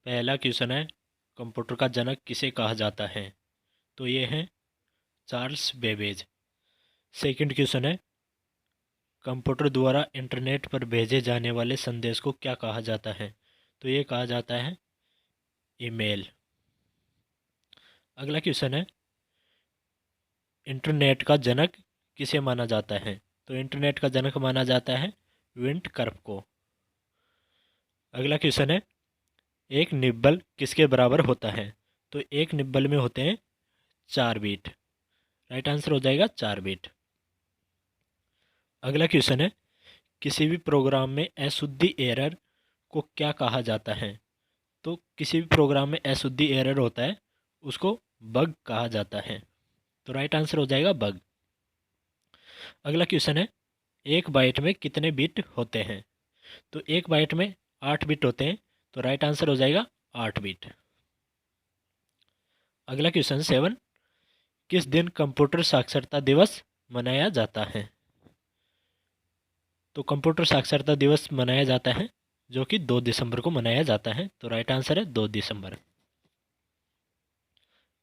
पहला क्वेश्चन है, कंप्यूटर का जनक किसे कहा जाता है? तो ये है चार्ल्स बेबेज। सेकंड क्वेश्चन है, कंप्यूटर द्वारा इंटरनेट पर भेजे जाने वाले संदेश को क्या कहा जाता है? तो ये कहा जाता है ईमेल। अगला क्वेश्चन है, इंटरनेट का जनक किसे माना जाता है? तो इंटरनेट का जनक माना जाता है विंट कर्फ को। अगला क्वेश्चन है, एक निब्बल किसके बराबर होता है? तो एक निब्बल में होते हैं 4 बीट। राइट आंसर हो जाएगा 4 बीट। अगला क्वेश्चन है, किसी भी प्रोग्राम में अशुद्धि एरर को क्या कहा जाता है? तो किसी भी प्रोग्राम में अशुद्धि एरर होता है उसको बग कहा जाता है। तो राइट आंसर हो जाएगा बग। अगला क्वेश्चन है, एक बाइट में कितने बिट होते हैं? तो एक बाइट में 8 बिट होते हैं। तो राइट आंसर हो जाएगा 8 बिट। अगला क्वेश्चन 7, किस दिन कंप्यूटर साक्षरता दिवस मनाया जाता है? तो कंप्यूटर साक्षरता दिवस मनाया जाता है जो कि 2 दिसंबर को मनाया जाता है। तो राइट आंसर है 2 दिसंबर।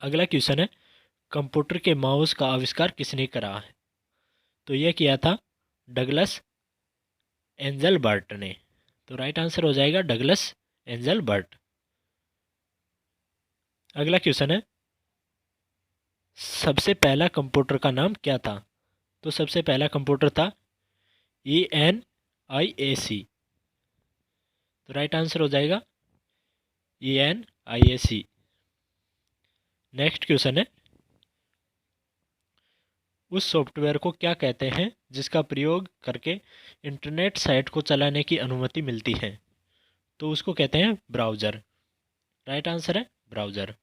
अगला क्वेश्चन है, कंप्यूटर के माउस का आविष्कार किसने करा है? तो यह किया था डगलस एंजलबर्ट ने। तो राइट आंसर हो जाएगा डगलस एंजलबर्ट। अगला क्वेश्चन है, सबसे पहला कंप्यूटर का नाम क्या था? तो सबसे पहला कंप्यूटर था ENIAC। तो राइट आंसर हो जाएगा ENIAC। नेक्स्ट क्वेश्चन है, उस सॉफ्टवेयर को क्या कहते हैं जिसका प्रयोग करके इंटरनेट साइट को चलाने की अनुमति मिलती है? तो उसको कहते हैं ब्राउज़र। राइट आंसर है ब्राउज़र।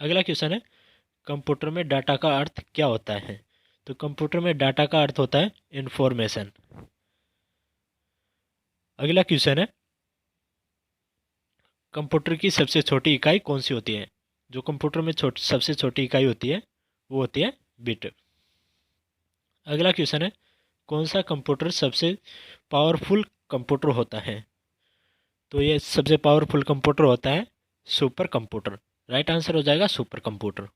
अगला क्वेश्चन है, कंप्यूटर में डाटा का अर्थ क्या होता है? तो कंप्यूटर में डाटा का अर्थ होता है इंफॉर्मेशन। अगला क्वेश्चन है, कंप्यूटर की सबसे छोटी इकाई कौन सी होती है? जो कंप्यूटर में सबसे छोटी इकाई होती है वो होती है बिट। अगला क्वेश्चन है, कौन सा कंप्यूटर सबसे पावरफुल कंप्यूटर होता है? तो ये सबसे पावरफुल कंप्यूटर होता है सुपर कंप्यूटर। राइट आंसर हो जाएगा सुपर कंप्यूटर।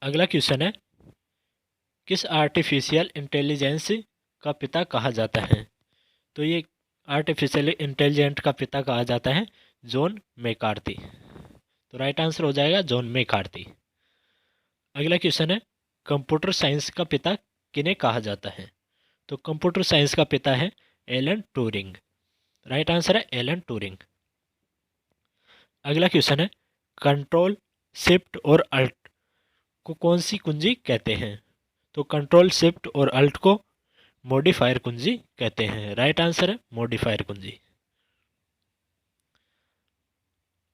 अगला क्वेश्चन है, किस आर्टिफिशियल इंटेलिजेंस का पिता कहा जाता है? तो ये आर्टिफिशियल इंटेलिजेंट का पिता कहा जाता है जॉन मैकार्थी। तो राइट आंसर हो जाएगा जॉन मैकार्थी। अगला क्वेश्चन है, कंप्यूटर साइंस का पिता किन्हें कहा जाता है? तो कंप्यूटर साइंस का पिता है एलन ट्यूरिंग। राइट आंसर है एलन ट्यूरिंग। अगला क्वेश्चन है, कंट्रोल शिफ्ट और अल्ट को कौन सी कुंजी कहते हैं? तो कंट्रोल शिफ्ट और अल्ट को मॉडिफायर कुंजी कहते हैं। राइट आंसर है मॉडिफायर कुंजी।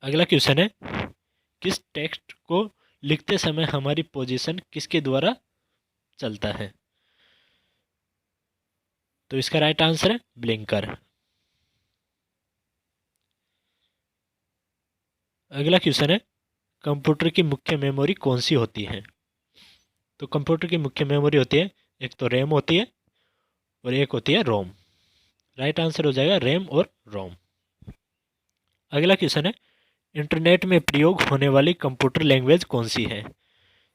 अगला क्वेश्चन है, किस टेक्स्ट को लिखते समय हमारी पोजीशन किसके द्वारा चलता है? तो इसका राइट आंसर है ब्लिंकर। अगला क्वेश्चन है, कंप्यूटर की मुख्य मेमोरी कौन सी होती है? तो कंप्यूटर की मुख्य मेमोरी होती है, एक तो रैम होती है और एक होती है रोम। राइट आंसर हो जाएगा रैम और रोम। अगला क्वेश्चन है, इंटरनेट में प्रयोग होने वाली कंप्यूटर लैंग्वेज कौन सी है?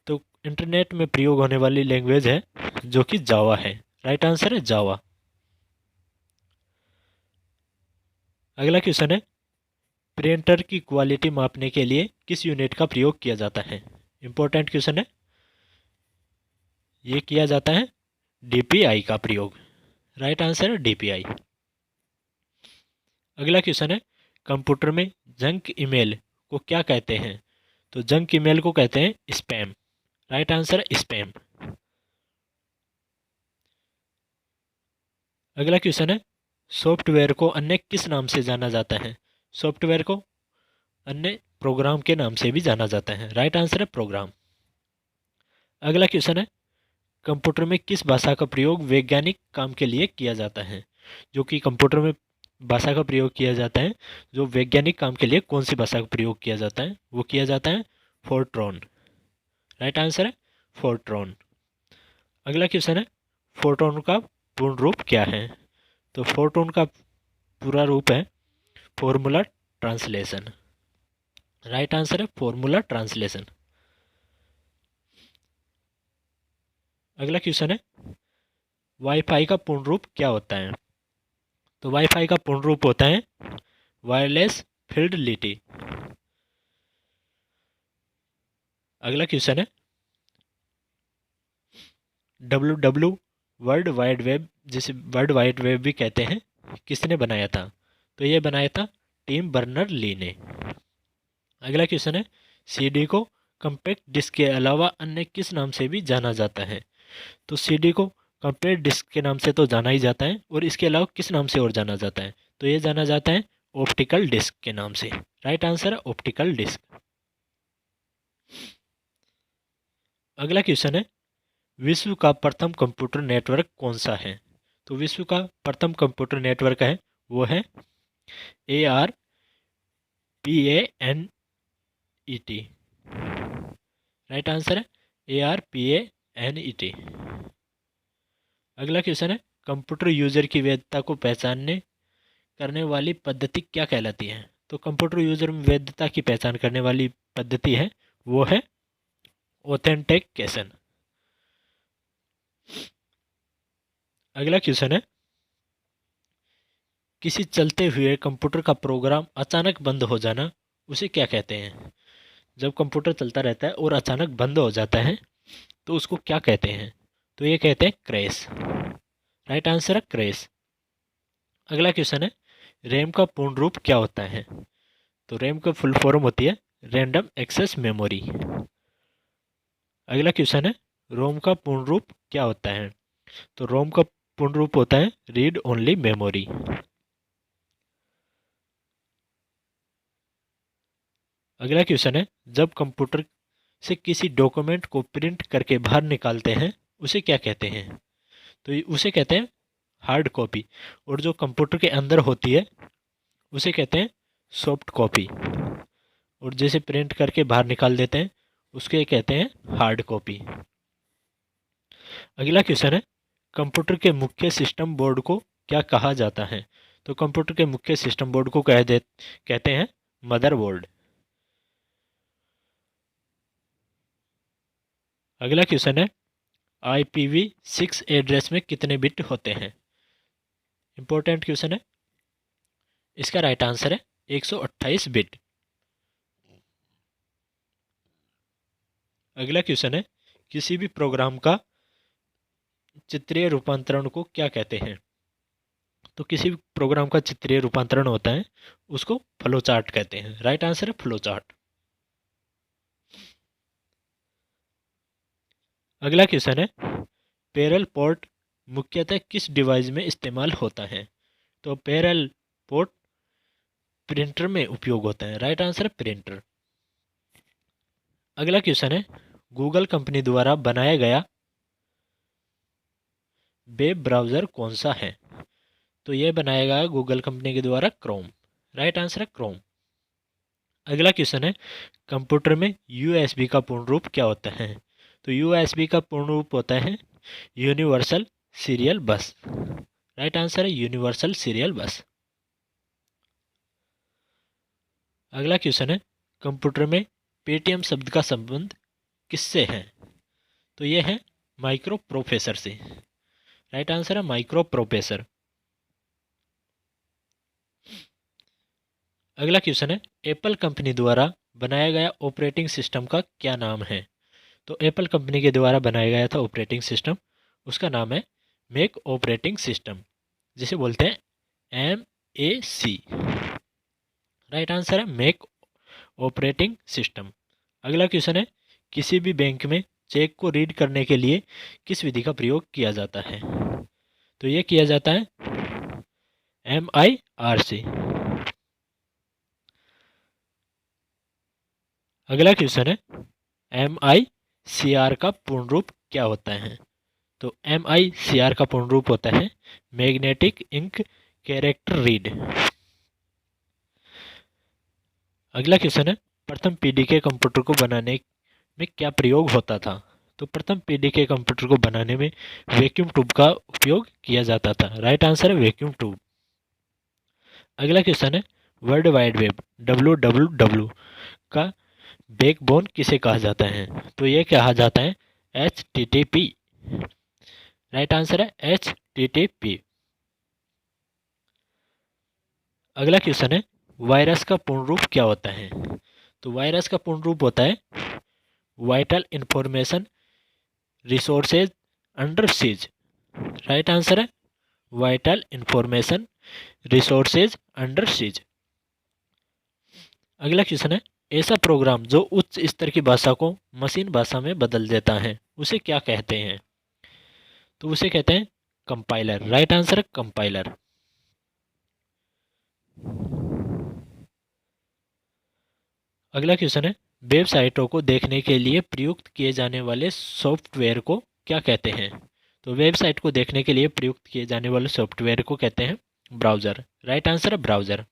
तो इंटरनेट में प्रयोग होने वाली लैंग्वेज है जो कि जावा है। राइट आंसर है जावा। अगला क्वेश्चन है, प्रिंटर की क्वालिटी मापने के लिए किस यूनिट का प्रयोग किया जाता है? इंपॉर्टेंट क्वेश्चन है। ये किया जाता है DPI का प्रयोग। राइट आंसर है DPI। अगला क्वेश्चन है, कंप्यूटर में जंक ईमेल को क्या कहते हैं? तो जंक ईमेल को कहते हैं स्पैम। राइट आंसर है स्पैम। अगला क्वेश्चन है, सॉफ्टवेयर को अन्य किस नाम से जाना जाता है? सॉफ्टवेयर को अन्य प्रोग्राम के नाम से भी जाना जाता है। राइट आंसर है प्रोग्राम। अगला क्वेश्चन है, कंप्यूटर में किस भाषा का प्रयोग वैज्ञानिक काम के लिए किया जाता है? जो कि कंप्यूटर में भाषा का प्रयोग किया जाता है जो वैज्ञानिक काम के लिए कौन सी भाषा का प्रयोग किया जाता है? वो किया जाता है फोर्ट्रॉन। राइट आंसर है फोर्ट्रॉन। अगला क्वेश्चन है, फोर्ट्रॉन का पूर्ण रूप क्या है? तो फोर्ट्रॉन का पूरा रूप है फॉर्मूला ट्रांसलेशन। राइट आंसर है फॉर्मूला ट्रांसलेशन। अगला क्वेश्चन है वाईफाई का पूर्ण रूप क्या होता है? तो वाईफाई का पूर्ण रूप होता है वायरलेस फिडेलिटी। अगला क्वेश्चन है डब्ल्यू वर्ल्ड वाइड वेब, जिसे वर्ल्ड वाइड वेब भी कहते हैं, किसने बनाया था? तो ये बनाया था टिम बर्नर ली ने। अगला क्वेश्चन है सीडी को कॉम्पैक्ट डिस्क के अलावा अन्य किस नाम से भी जाना जाता है? तो सीडी को कॉम्पैक्ट डिस्क के नाम से तो जाना ही जाता है, और इसके अलावा किस नाम से और जाना जाता है? तो ये जाना जाता है ऑप्टिकल डिस्क के नाम से। राइट आंसर है ऑप्टिकल डिस्क। अगला क्वेश्चन है विश्व का प्रथम कंप्यूटर नेटवर्क कौन सा है? तो विश्व का प्रथम कंप्यूटर नेटवर्क है वो है ARPANET। राइट आंसर है ARPANET। अगला क्वेश्चन है कंप्यूटर यूजर की वैधता को पहचानने करने वाली पद्धति क्या कहलाती है? तो कंप्यूटर यूजर में वैधता की पहचान करने वाली पद्धति है वो है ऑथेंटिकेशन। अगला क्वेश्चन है किसी चलते हुए कंप्यूटर का प्रोग्राम अचानक बंद हो जाना उसे क्या कहते हैं? जब कंप्यूटर चलता रहता है और अचानक बंद हो जाता है तो उसको क्या कहते हैं? तो ये कहते हैं क्रैश। राइट आंसर है क्रैश। अगला क्वेश्चन है रैम का पूर्ण रूप क्या होता है? तो रैम का फुल फॉर्म होती है रैंडम एक्सेस मेमोरी। अगला क्वेश्चन है रोम का पूर्ण रूप क्या होता है? तो रोम का पूर्ण रूप होता है रीड ओनली मेमोरी। अगला क्वेश्चन है जब कंप्यूटर से किसी डॉक्यूमेंट को प्रिंट करके बाहर निकालते हैं उसे क्या कहते हैं? तो उसे कहते हैं हार्ड कॉपी, और जो कंप्यूटर के अंदर होती है उसे कहते हैं सॉफ्ट कॉपी, और जैसे प्रिंट करके बाहर निकाल देते हैं उसके कहते हैं हार्ड कॉपी। अगला क्वेश्चन है कंप्यूटर के मुख्य सिस्टम बोर्ड को क्या कहा जाता है? तो कंप्यूटर के मुख्य सिस्टम बोर्ड को कहते हैं मदरबोर्ड। अगला क्वेश्चन है IPv6 एड्रेस में कितने बिट होते हैं? इंपॉर्टेंट क्वेश्चन है। इसका राइट आंसर है 128 बिट। अगला क्वेश्चन है किसी भी प्रोग्राम का चित्रीय रूपांतरण को क्या कहते हैं? तो किसी भी प्रोग्राम का चित्रीय रूपांतरण होता है उसको फ्लो चार्ट कहते हैं। राइट आंसर है फ्लो चार्ट। अगला क्वेश्चन है पैरेलल पोर्ट मुख्यतः किस डिवाइस में इस्तेमाल होता है? तो पैरेलल पोर्ट प्रिंटर में उपयोग होता है। राइट आंसर है प्रिंटर। अगला क्वेश्चन है गूगल कंपनी द्वारा बनाया गया वेब ब्राउज़र कौन सा है? तो यह बनाया गया गूगल कंपनी के द्वारा क्रोम। राइट आंसर है क्रोम। अगला क्वेश्चन है कंप्यूटर में USB का पूर्ण रूप क्या होता है? तो USB का पूर्ण रूप होता है यूनिवर्सल सीरियल बस। राइट आंसर है यूनिवर्सल सीरियल बस। अगला क्वेश्चन है कंप्यूटर में पेटीएम शब्द का संबंध किससे है? तो यह है माइक्रो प्रोसेसर से। राइट आंसर है माइक्रो प्रोसेसर। अगला क्वेश्चन है एप्पल कंपनी द्वारा बनाया गया ऑपरेटिंग सिस्टम का क्या नाम है? तो एप्पल कंपनी के द्वारा बनाया गया था ऑपरेटिंग सिस्टम, उसका नाम है मैक ऑपरेटिंग सिस्टम, जिसे बोलते हैं MAC। राइट आंसर है मैक ऑपरेटिंग सिस्टम। अगला क्वेश्चन है किसी भी बैंक में चेक को रीड करने के लिए किस विधि का प्रयोग किया जाता है? तो यह किया जाता है MIRC। अगला क्वेश्चन है MICR का पूर्ण रूप क्या होता है? तो MICR का पूर्ण रूप होता है मैग्नेटिक इंक कैरेक्टर रीड। अगला क्वेश्चन है प्रथम पीढ़ी के कंप्यूटर को बनाने में क्या प्रयोग होता था? तो प्रथम पीढ़ी के कंप्यूटर को बनाने में वैक्यूम ट्यूब का उपयोग किया जाता था। राइट आंसर है वैक्यूम ट्यूब। अगला क्वेश्चन है वर्ल्ड वाइड वेब WWW का बैकबोन किसे कहा जाता है? तो ये कहा जाता है HTTP। राइट आंसर है HTTP। अगला क्वेश्चन है वायरस का पूर्ण रूप क्या होता है? तो वायरस का पूर्ण रूप होता है vital information resources under siege. Right answer है vital information resources under siege. अगला क्वेश्चन है ऐसा प्रोग्राम जो उच्च स्तर की भाषा को मशीन भाषा में बदल देता है उसे क्या कहते हैं? तो उसे कहते हैं कंपाइलर। राइट आंसर है कंपाइलर। अगला क्वेश्चन है वेबसाइटों को देखने के लिए प्रयुक्त किए जाने वाले सॉफ्टवेयर को क्या कहते हैं? तो वेबसाइट को देखने के लिए प्रयुक्त किए जाने वाले सॉफ्टवेयर को कहते हैं ब्राउज़र। राइट आंसर है ब्राउज़र।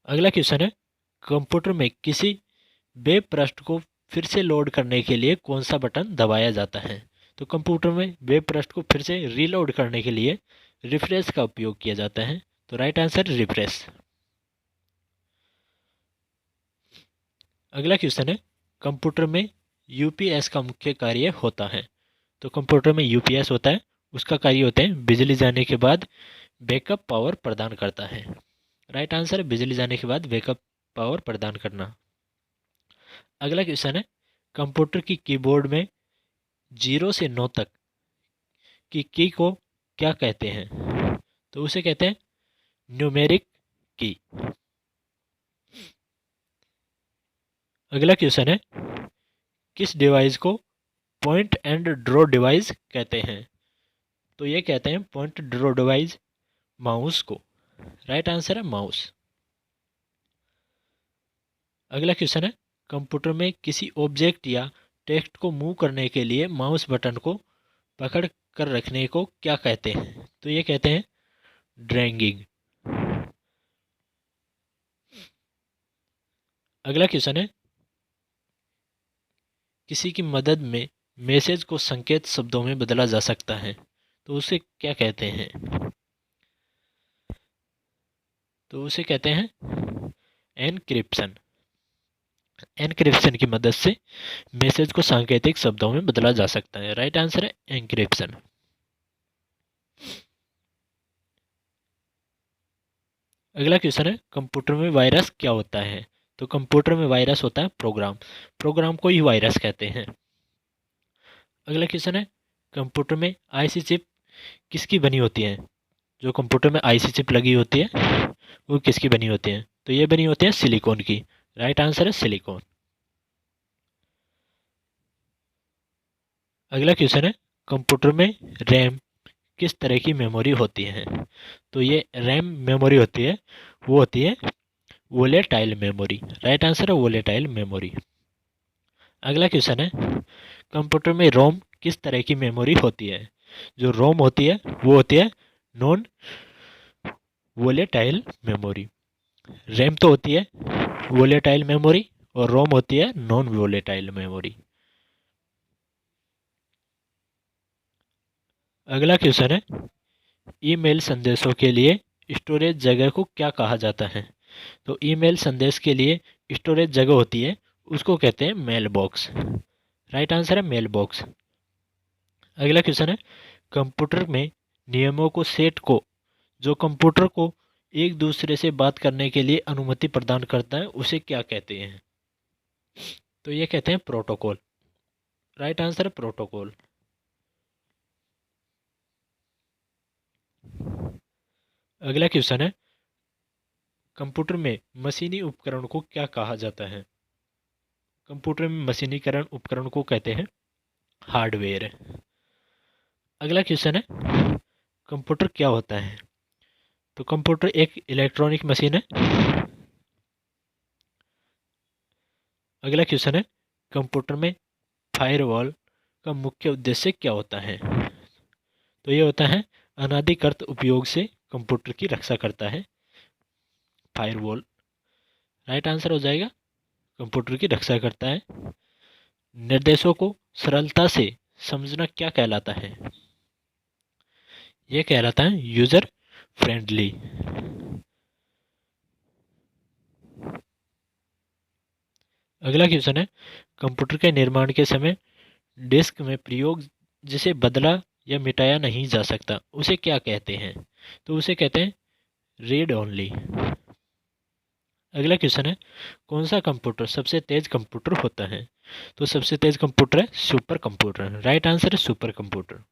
अगला क्वेश्चन है कंप्यूटर में किसी वेब पृष्ठ को फिर से लोड करने के लिए कौन सा बटन दबाया जाता है? तो कंप्यूटर में वेब पृष्ठ को फिर से रीलोड करने के लिए रिफ्रेश का उपयोग किया जाता है। तो राइट आंसर रिफ्रेश। अगला क्वेश्चन है कंप्यूटर में यूपीएस का मुख्य कार्य होता है? तो कंप्यूटर में यूपीएस होता है उसका कार्य होता है बिजली जाने के बाद बैकअप पावर प्रदान करता है। राइट आंसर है बिजली जाने के बाद बैकअप पावर प्रदान करना। अगला क्वेश्चन है कंप्यूटर की कीबोर्ड में 0 से 9 तक की को क्या कहते हैं? तो उसे कहते हैं न्यूमेरिक की। अगला क्वेश्चन है किस डिवाइस को पॉइंट एंड ड्रॉ डिवाइस कहते हैं? तो ये कहते हैं पॉइंट ड्रॉ डिवाइस माउस को। राइट आंसर है माउस। अगला क्वेश्चन है कंप्यूटर में किसी ऑब्जेक्ट या टेक्स्ट को मूव करने के लिए माउस बटन को पकड़ कर रखने को क्या कहते हैं? तो ये कहते हैं ड्रैगिंग। अगला क्वेश्चन है किसी की मदद में मैसेज को संकेत शब्दों में बदला जा सकता है तो उसे क्या कहते हैं? तो उसे कहते हैं एनक्रिप्शन। एनक्रिप्शन की मदद से मैसेज को सांकेतिक शब्दों में बदला जा सकता है। राइट आंसर है एनक्रिप्शन। अगला क्वेश्चन है कंप्यूटर में वायरस क्या होता है? तो कंप्यूटर में वायरस होता है प्रोग्राम। प्रोग्राम को ही वायरस कहते हैं। अगला क्वेश्चन है कंप्यूटर में आईसी चिप किसकी बनी होती है? जो कंप्यूटर में आईसी चिप लगी होती है वो किसकी बनी होती है? तो ये बनी होती है सिलिकॉन की। राइट आंसर है सिलिकॉन। अगला क्वेश्चन है कंप्यूटर में रैम किस तरह की मेमोरी होती है? तो ये रैम मेमोरी होती है वो होती है वोलेटाइल मेमोरी। राइट आंसर है वोलेटाइल मेमोरी। अगला क्वेश्चन है कंप्यूटर में रोम किस तरह की मेमोरी होती है? जो रोम होती है वो होती है नॉन वोलेटाइल मेमोरी। रैम तो होती है वोलेटाइल मेमोरी और रोम होती है नॉन वोलेटाइल मेमोरी। अगला क्वेश्चन है ईमेल संदेशों के लिए स्टोरेज जगह को क्या कहा जाता है? तो ईमेल संदेश के लिए स्टोरेज जगह होती है उसको कहते हैं मेल बॉक्स। राइट आंसर है मेल बॉक्स। अगला क्वेश्चन है कंप्यूटर में नियमों को सेट को जो कंप्यूटर को एक दूसरे से बात करने के लिए अनुमति प्रदान करता है उसे क्या कहते हैं? तो ये कहते हैं प्रोटोकॉल। राइट आंसर है प्रोटोकॉल। अगला क्वेश्चन है कंप्यूटर में मशीनी उपकरण को क्या कहा जाता है? कंप्यूटर में मशीनीकरण उपकरण को कहते हैं हार्डवेयर। अगला क्वेश्चन है कंप्यूटर क्या होता है? तो कंप्यूटर एक इलेक्ट्रॉनिक मशीन है। अगला क्वेश्चन है कंप्यूटर में फायरवॉल का मुख्य उद्देश्य क्या होता है? तो ये होता है अनाधिकृत उपयोग से कंप्यूटर की रक्षा करता है फायरवॉल। राइट आंसर हो जाएगा कंप्यूटर की रक्षा करता है। निर्देशों को सरलता से समझना क्या कहलाता है? यह कहलाता है यूजर फ्रेंडली। अगला क्वेश्चन है, कंप्यूटर के निर्माण के समय डिस्क में प्रयोग जिसे बदला या मिटाया नहीं जा सकता उसे क्या कहते हैं? तो उसे कहते हैं रीड ओनली। अगला क्वेश्चन है, कौन सा कंप्यूटर सबसे तेज कंप्यूटर होता है? तो सबसे तेज कंप्यूटर है सुपर कंप्यूटर। राइट आंसर है सुपर कंप्यूटर।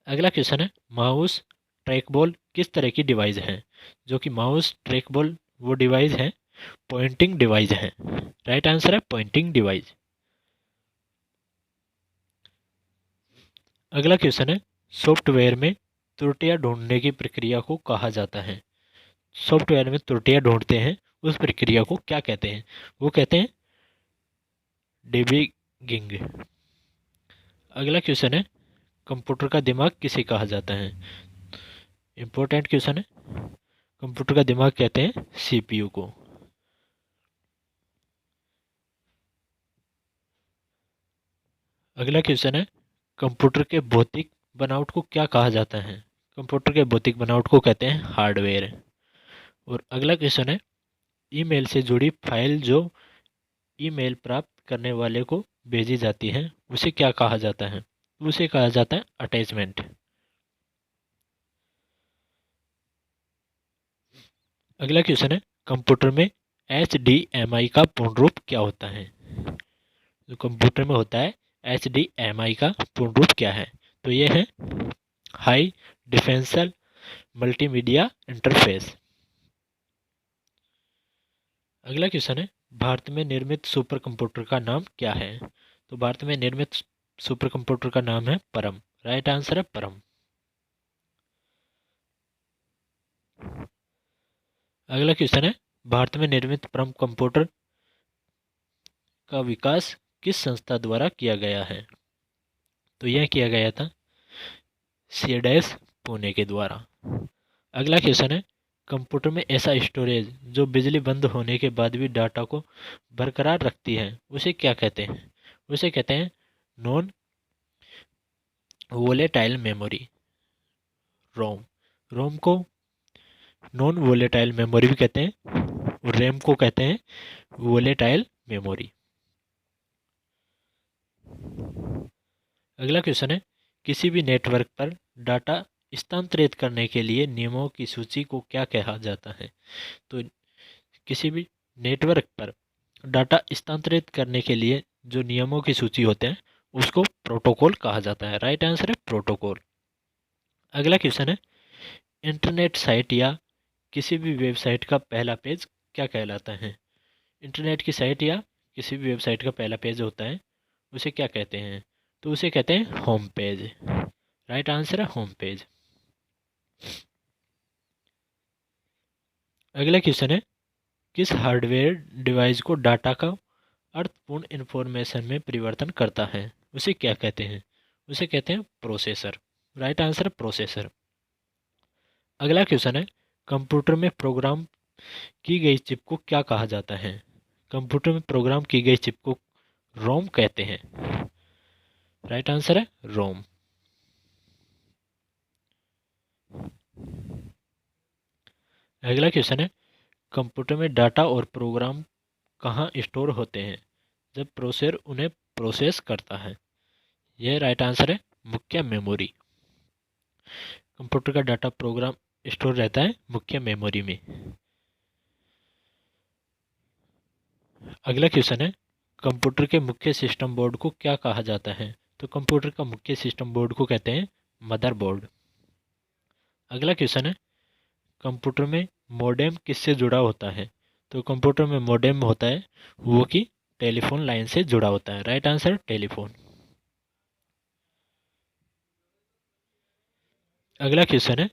अगला क्वेश्चन है, माउस ट्रैक बॉल किस तरह की डिवाइस है? जो कि माउस ट्रैक बॉल वो डिवाइस है पॉइंटिंग डिवाइस है। राइट आंसर है पॉइंटिंग डिवाइस। अगला क्वेश्चन है, सॉफ्टवेयर में त्रुटियां ढूंढने की प्रक्रिया को कहा जाता है? सॉफ्टवेयर में त्रुटियां ढूंढते हैं उस प्रक्रिया को क्या कहते हैं? वो कहते हैं डिबगिंग। अगला क्वेश्चन है, कंप्यूटर का दिमाग किसे कहा जाता है? इंपॉर्टेंट क्वेश्चन है। कंप्यूटर का दिमाग कहते हैं सीपीयू को। अगला क्वेश्चन है, कंप्यूटर के भौतिक बनावट को क्या कहा जाता है? कंप्यूटर के भौतिक बनावट को कहते हैं हार्डवेयर। और अगला क्वेश्चन है, ईमेल से जुड़ी फाइल जो ईमेल प्राप्त करने वाले को भेजी जाती है उसे क्या कहा जाता है? उसे कहा जाता है अटैचमेंट। अगला क्वेश्चन है, कंप्यूटर में HDMI का पूर्ण रूप क्या होता है? जो कंप्यूटर में होता है HDMI का पूर्ण रूप क्या है? तो ये है हाई डिफेंसल मल्टीमीडिया इंटरफेस। अगला क्वेश्चन है, भारत में निर्मित सुपर कंप्यूटर का नाम क्या है? तो भारत में निर्मित सुपर कंप्यूटर का नाम है परम। राइट आंसर है परम। अगला क्वेश्चन है, भारत में निर्मित परम कंप्यूटर का विकास किस संस्था द्वारा किया गया है? तो यह किया गया था सीडीएस पुणे के द्वारा। अगला क्वेश्चन है, कंप्यूटर में ऐसा स्टोरेज जो बिजली बंद होने के बाद भी डाटा को बरकरार रखती है उसे क्या कहते हैं? उसे कहते हैं नॉन वोलेटाइल मेमोरी, रोम। रोम को नॉन वोलेटाइल मेमोरी भी कहते हैं और रैम को कहते हैं वोलेटाइल मेमोरी। अगला क्वेश्चन है, किसी भी नेटवर्क पर डाटा स्थानांतरित करने के लिए नियमों की सूची को क्या कहा जाता है? तो किसी भी नेटवर्क पर डाटा स्थानांतरित करने के लिए जो नियमों की सूची होते हैं उसको प्रोटोकॉल कहा जाता है। राइट आंसर है प्रोटोकॉल। अगला क्वेश्चन है, इंटरनेट साइट या किसी भी वेबसाइट का पहला पेज क्या कहलाता है? इंटरनेट की साइट या किसी भी वेबसाइट का पहला पेज होता है उसे क्या कहते हैं? तो उसे कहते हैं होम पेज। राइट आंसर है होम पेज। अगला क्वेश्चन है, किस हार्डवेयर डिवाइस को डाटा का अर्थपूर्ण इंफॉर्मेशन में परिवर्तन करता है उसे क्या कहते हैं? उसे कहते हैं प्रोसेसर। राइट आंसर है प्रोसेसर। अगला क्वेश्चन है, कंप्यूटर में प्रोग्राम की गई चिप को क्या कहा जाता है? कंप्यूटर में प्रोग्राम की गई चिप को रोम कहते हैं। राइट आंसर है रोम। अगला क्वेश्चन है, कंप्यूटर में डाटा और प्रोग्राम कहाँ स्टोर होते हैं जब प्रोसेसर उन्हें प्रोसेस करता है? यह राइट आंसर है मुख्य मेमोरी। कंप्यूटर का डाटा प्रोग्राम स्टोर रहता है मुख्य मेमोरी में। अगला क्वेश्चन है, कंप्यूटर के मुख्य सिस्टम बोर्ड को क्या कहा जाता है? तो कंप्यूटर का मुख्य सिस्टम बोर्ड को कहते हैं मदरबोर्ड। अगला क्वेश्चन है, कंप्यूटर में मॉडेम किससे जुड़ा होता है? तो कंप्यूटर में मॉडेम होता है वो कि टेलीफोन लाइन से जुड़ा होता है। Right answer telephone. अगला क्वेश्चन है,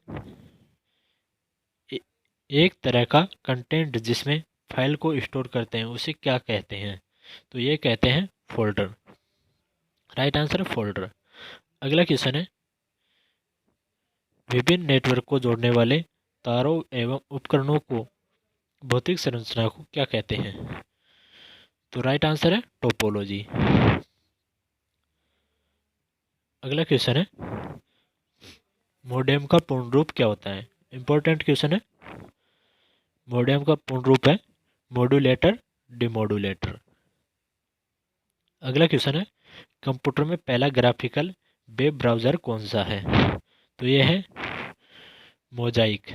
ए- एक तरह का कंटेंट जिसमें फाइल को स्टोर करते हैं उसे क्या कहते हैं? तो ये कहते हैं फोल्डर। राइट आंसर है फोल्डर। अगला क्वेश्चन है, विभिन्न नेटवर्क को जोड़ने वाले तारों एवं उपकरणों को भौतिक संरचना को क्या कहते हैं? तो राइट आंसर है टोपोलॉजी। अगला क्वेश्चन है, मोडेम का पूर्ण रूप क्या होता है? इंपॉर्टेंट क्वेश्चन है। मोडेम का पूर्ण रूप है मॉड्यूलेटर डिमॉड्यूलेटर। अगला क्वेश्चन है कंप्यूटर में पहला ग्राफिकल वेब ब्राउज़र कौन सा है? तो ये है मोजाइक।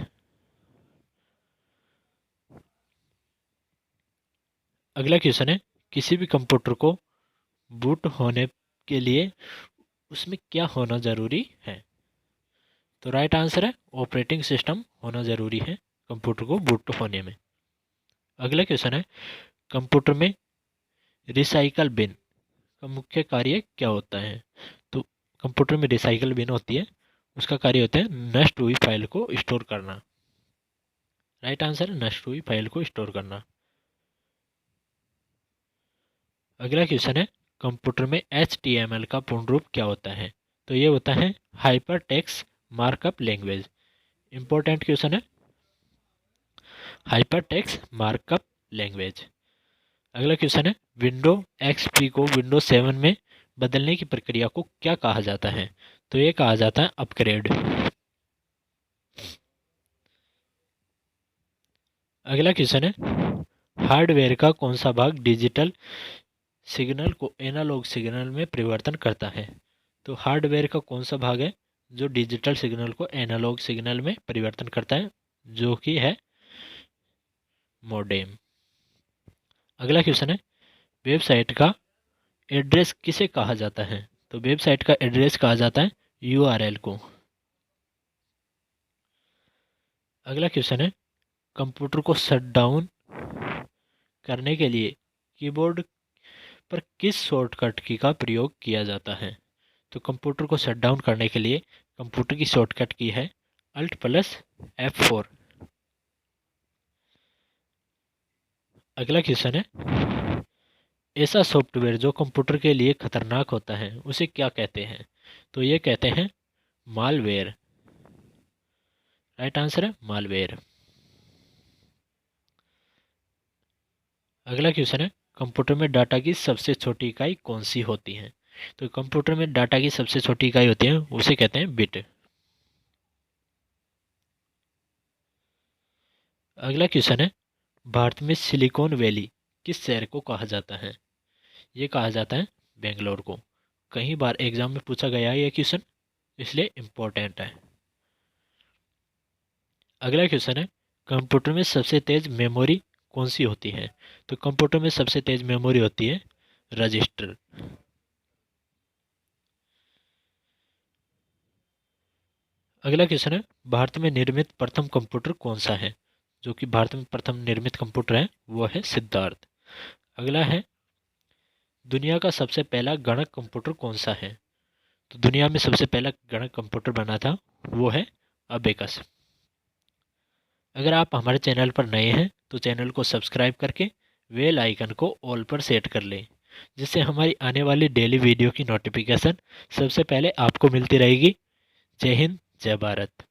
अगला क्वेश्चन है किसी भी कंप्यूटर को बूट होने के लिए उसमें क्या होना ज़रूरी है? तो राइट आंसर है ऑपरेटिंग सिस्टम होना ज़रूरी है कंप्यूटर को बूट होने में। अगला क्वेश्चन है कंप्यूटर में रिसाइकल बिन का मुख्य कार्य क्या होता है? तो कंप्यूटर में रिसाइकल बिन होती है, उसका कार्य होता है नष्ट हुई फाइल को स्टोर करना। राइट आंसर है नष्ट हुई फाइल को स्टोर करना। अगला क्वेश्चन है कंप्यूटर में HTML का पूर्ण रूप क्या होता है? तो ये होता है hyper text markup language. Important question है हाइपर टेक्स्ट मार्कअप लैंग्वेज। अगला क्वेश्चन है विंडो XP को विंडो 7 में बदलने की प्रक्रिया को क्या कहा जाता है? तो ये कहा जाता है अपग्रेड। अगला क्वेश्चन है हार्डवेयर का कौन सा भाग डिजिटल सिग्नल को एनालॉग सिग्नल में परिवर्तन करता है? तो हार्डवेयर का कौन सा भाग है जो डिजिटल सिग्नल को एनालॉग सिग्नल में परिवर्तन करता है? जो कि है मोडेम। अगला क्वेश्चन है वेबसाइट का एड्रेस किसे कहा जाता है? तो वेबसाइट का एड्रेस कहा जाता है URL को। अगला क्वेश्चन है कंप्यूटर को शट डाउन करने के लिए कीबोर्ड पर किस शॉर्टकट की का प्रयोग किया जाता है? तो कंप्यूटर को शट डाउन करने के लिए कंप्यूटर की शॉर्टकट की है Alt+F4। अगला क्वेश्चन है ऐसा सॉफ्टवेयर जो कंप्यूटर के लिए खतरनाक होता है उसे क्या कहते हैं? तो ये कहते हैं मालवेयर। राइट आंसर है मालवेयर। अगला क्वेश्चन है कंप्यूटर में डाटा की सबसे छोटी इकाई कौन सी होती है? तो कंप्यूटर में डाटा की सबसे छोटी इकाई होती है उसे कहते हैं बिट। अगला क्वेश्चन है भारत में सिलिकॉन वैली किस शहर को कहा जाता है? ये कहा जाता है बेंगलोर को। कई बार एग्जाम में पूछा गया है ये क्वेश्चन, इसलिए इम्पोर्टेंट है। अगला क्वेश्चन है कंप्यूटर में सबसे तेज मेमोरी कौन सी होती है? तो कंप्यूटर में सबसे तेज मेमोरी होती है रजिस्टर। अगला क्वेश्चन है भारत में निर्मित प्रथम कंप्यूटर कौन सा है? जो कि भारत में प्रथम निर्मित कंप्यूटर है वो है सिद्धार्थ। अगला है दुनिया का सबसे पहला गणक कंप्यूटर कौन सा है? तो दुनिया में सबसे पहला गणक कंप्यूटर बना था वो है अबेकस। अगर आप हमारे चैनल पर नए हैं तो चैनल को सब्सक्राइब करके बेल आइकन को ऑल पर सेट कर लें, जिससे हमारी आने वाली डेली वीडियो की नोटिफिकेशन सबसे पहले आपको मिलती रहेगी। जय हिंद, जय भारत।